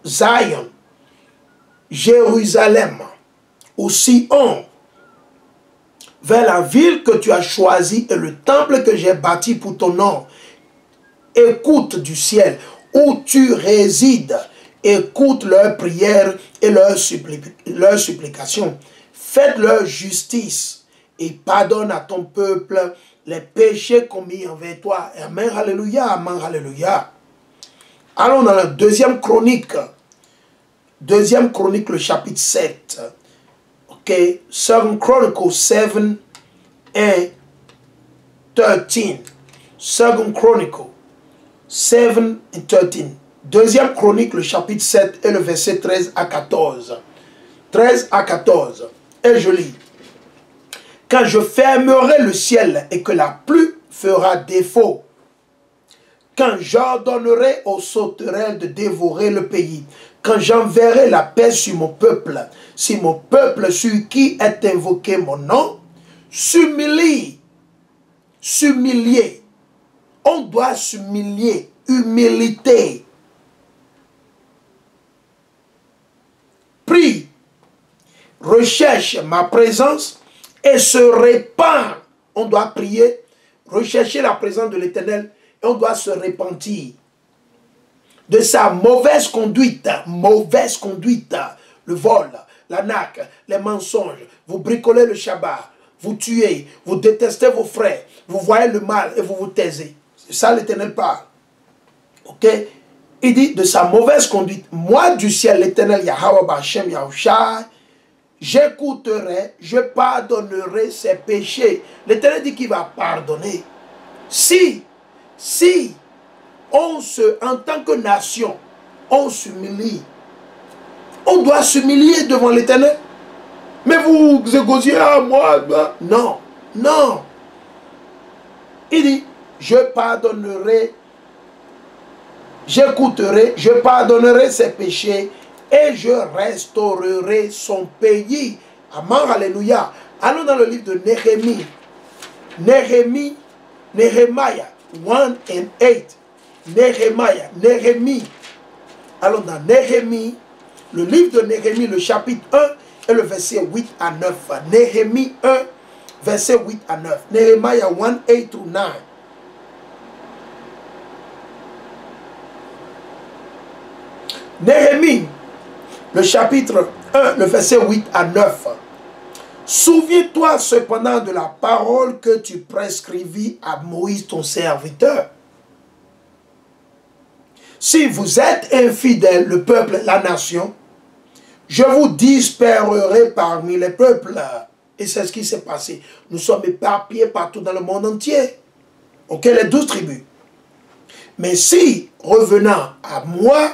Zion, Jérusalem, ou Sion, vers la ville que tu as choisie et le temple que j'ai bâti pour ton nom. Écoute du ciel où tu résides, écoute leurs prières et leurs supplications. Faites leur justice et pardonne à ton peuple les péchés commis envers toi. Amen, alléluia, amen, alléluia. Allons dans la deuxième chronique. Deuxième chronique, le chapitre 7. Ok, 2 Chronicles 7 et 13. 2 Chronicles 7 et 13. Deuxième chronique, le chapitre 7 et le verset 13 à 14. 13 à 14. Et je lis. Quand je fermerai le ciel et que la pluie fera défaut, quand j'ordonnerai aux sauterelles de dévorer le pays, quand j'enverrai la paix sur mon peuple, si mon peuple sur qui est invoqué mon nom, s'humilie, s'humilier. On doit s'humilier, humilité. Prie, recherche ma présence et se répand. On doit prier, rechercher la présence de l'Éternel et on doit se repentir de sa mauvaise conduite, le vol, l'arnaque, les mensonges, vous bricolez le Shabbat, vous tuez, vous détestez vos frères, vous voyez le mal et vous vous taisez. C'est ça l'Éternel parle. Ok? Il dit de sa mauvaise conduite, moi du ciel, l'Éternel Yahweh Ba'Shem Yahushai, j'écouterai, je pardonnerai ses péchés. L'Éternel dit qu'il va pardonner. Si en tant que nation, on s'humilie, on doit s'humilier devant l'Éternel. Mais vous égosiez à moi, non, non. Il dit, je pardonnerai, j'écouterai, je pardonnerai ses péchés et je restaurerai son pays. Amen, alléluia. Allons dans le livre de Néhémie. Nehemiah 1 et 8. Néhémie. Allons dans Néhémie, le livre de Néhémie, le chapitre 1 et le verset 8 à 9. Néhémie 1, verset 8 à 9. Nehemiah 1, 8 to 9. Néhémie, le chapitre 1, le verset 8 à 9. Souviens-toi cependant de la parole que tu prescrivis à Moïse ton serviteur. Si vous êtes infidèles, le peuple, la nation, je vous disperserai parmi les peuples. Et c'est ce qui s'est passé. Nous sommes éparpillés partout dans le monde entier. Ok, les 12 tribus. Mais si, revenant à moi,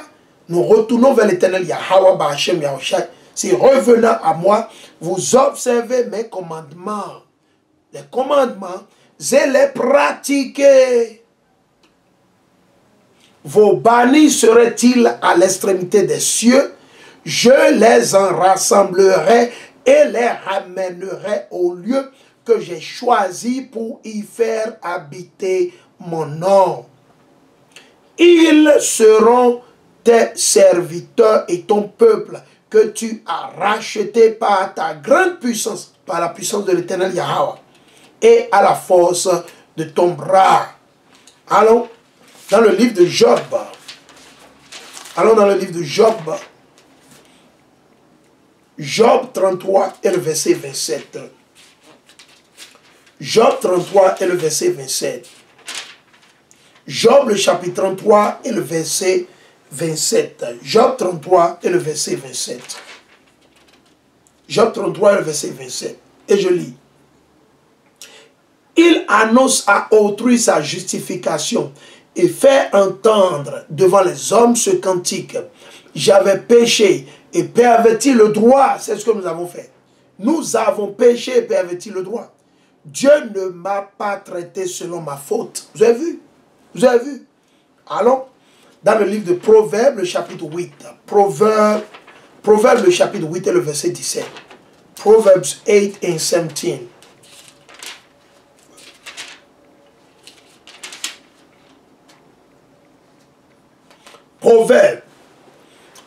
nous retournons vers l'Éternel Yahweh Ba'Shem Yahushai, si revenant à moi, vous observez mes commandements, les commandements, et les pratiquez. Vos bannis seraient-ils à l'extrémité des cieux? Je les en rassemblerai et les ramènerai au lieu que j'ai choisi pour y faire habiter mon nom. Ils seront tes serviteurs et ton peuple que tu as racheté par ta grande puissance, par la puissance de l'Éternel Yahweh et à la force de ton bras. Allons dans le livre de Job. Allons dans le livre de Job. Job 33 et le verset 27. Job 33 et le verset 27. Job le chapitre 33 et le verset 27. Job 33 et le verset 27. Job 33 et le verset 27. Et je lis. Il annonce à autrui sa justification et fait entendre devant les hommes ce cantique. J'avais péché et perverti le droit. C'est ce que nous avons fait. Nous avons péché et perverti le droit. Dieu ne m'a pas traité selon ma faute. Vous avez vu? Vous avez vu? Allons dans le livre de Proverbes, le chapitre 8. Proverbes le chapitre 8 et le verset 17. Proverbs 8 and 17. Proverbe,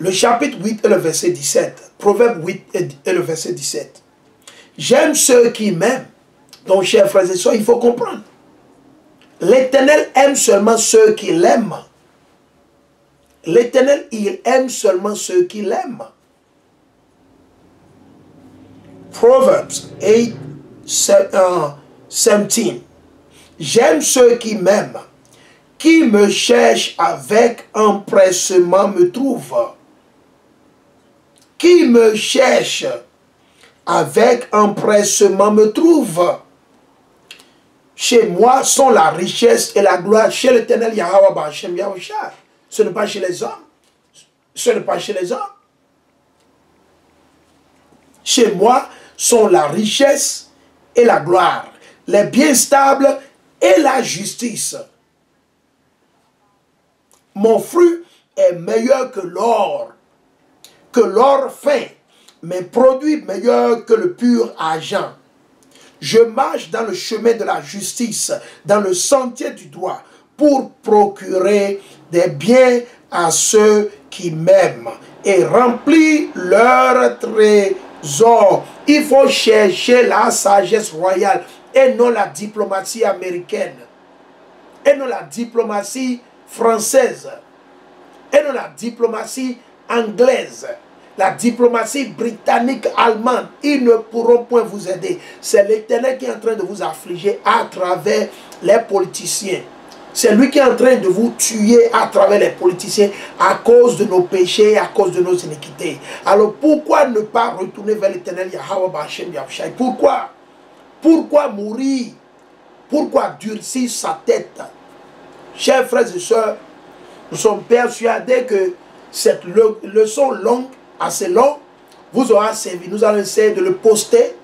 Le chapitre 8 et le verset 17. Proverbe 8 et le verset 17. J'aime ceux qui m'aiment. Donc, chers frères et sœurs, il faut comprendre. L'Éternel aime seulement ceux qui l'aiment. L'Éternel, il aime seulement ceux qui l'aiment. Proverbs 8, 17. J'aime ceux qui m'aiment. Qui me cherche avec empressement me trouve. Qui me cherche avec empressement me trouve. Chez moi sont la richesse et la gloire. Chez l'Éternel Yahweh Ba'Hashem Yahushai. Ce n'est pas chez les hommes. Ce n'est pas chez les hommes. Chez moi sont la richesse et la gloire, les biens stables et la justice. Mon fruit est meilleur que l'or fin, mes produits meilleurs que le pur argent. Je marche dans le chemin de la justice, dans le sentier du droit, pour procurer des biens à ceux qui m'aiment et remplir leur trésor. Il faut chercher la sagesse royale et non la diplomatie américaine, et non la diplomatie française, et non la diplomatie anglaise. La diplomatie britannique, allemande, ils ne pourront point vous aider. C'est l'Éternel qui est en train de vous affliger à travers les politiciens. C'est lui qui est en train de vous tuer à travers les politiciens à cause de nos péchés, à cause de nos iniquités. Alors pourquoi ne pas retourner vers l'Éternel Yahweh Ba'Hashem Yahushai? Pourquoi? Pourquoi mourir? Pourquoi durcir sa tête? Chers frères et sœurs, nous sommes persuadés que cette leçon longue, assez longue, vous aura servi. Nous allons essayer de le poster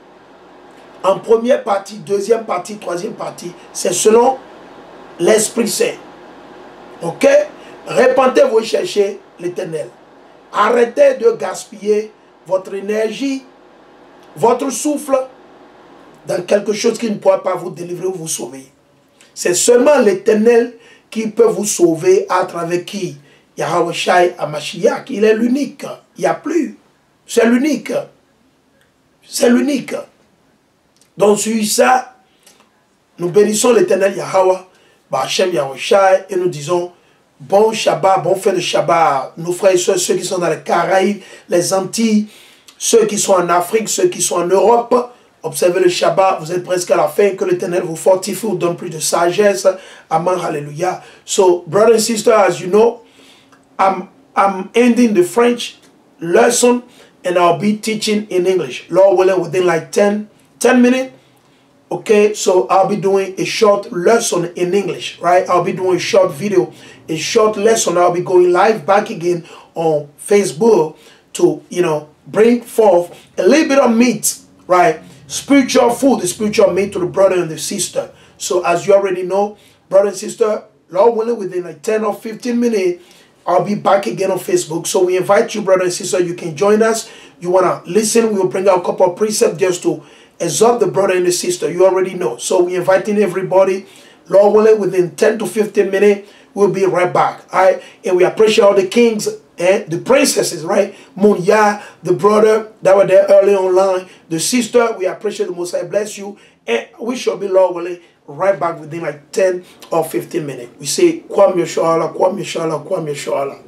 en première partie, deuxième partie, troisième partie. C'est selon l'Esprit Saint. Ok? Répentez-vous, cherchez l'Éternel. Arrêtez de gaspiller votre énergie, votre souffle dans quelque chose qui ne pourra pas vous délivrer ou vous sauver. C'est seulement l'Éternel qui peut vous sauver, à travers qui? Yahweh Shai Hamashiach. Il est l'unique. Il n'y a plus. C'est l'unique. C'est l'unique. Donc sur ça, nous bénissons l'Éternel Yahweh Ba'Hashem Yahushai et nous disons bon Shabbat, bon fin de Shabbat. Nos frères et sœurs, ceux qui sont dans les Caraïbes, les Antilles, ceux qui sont en Afrique, ceux qui sont en Europe, observez le Shabbat, vous êtes presque à la fin, que l'Éternel vous fortifie, vous donne plus de sagesse. Amen, hallelujah. So, brothers and sisters, as you know, I'm ending the French lesson and I'll be teaching in English. Lord willing, within like 10 minutes. Okay, so I'll be doing a short lesson in English, right? I'll be doing a short video, a short lesson. I'll be going live back again on Facebook to, you know, bring forth a little bit of meat, right? Spiritual food, the spiritual meat to the brother and the sister. So as you already know, brother and sister, Lord willing, within like 10 or 15 minutes, I'll be back again on Facebook. So we invite you, brother and sister, you can join us. You want to listen, we will bring out a couple of precepts just to exhort the brother and the sister. You already know. So we're inviting everybody. Lord willing, within 10 to 15 minutes, we'll be right back. All right? And we appreciate all the kings and the princesses, right? Munya, the brother that were there early online. The sister, we appreciate the Most High. Bless you. And we shall be, Lord willing, right back within like 10 or 15 minutes. We say, Kwam Yeshua, Kwam Yeshua, Kwam Yeshua.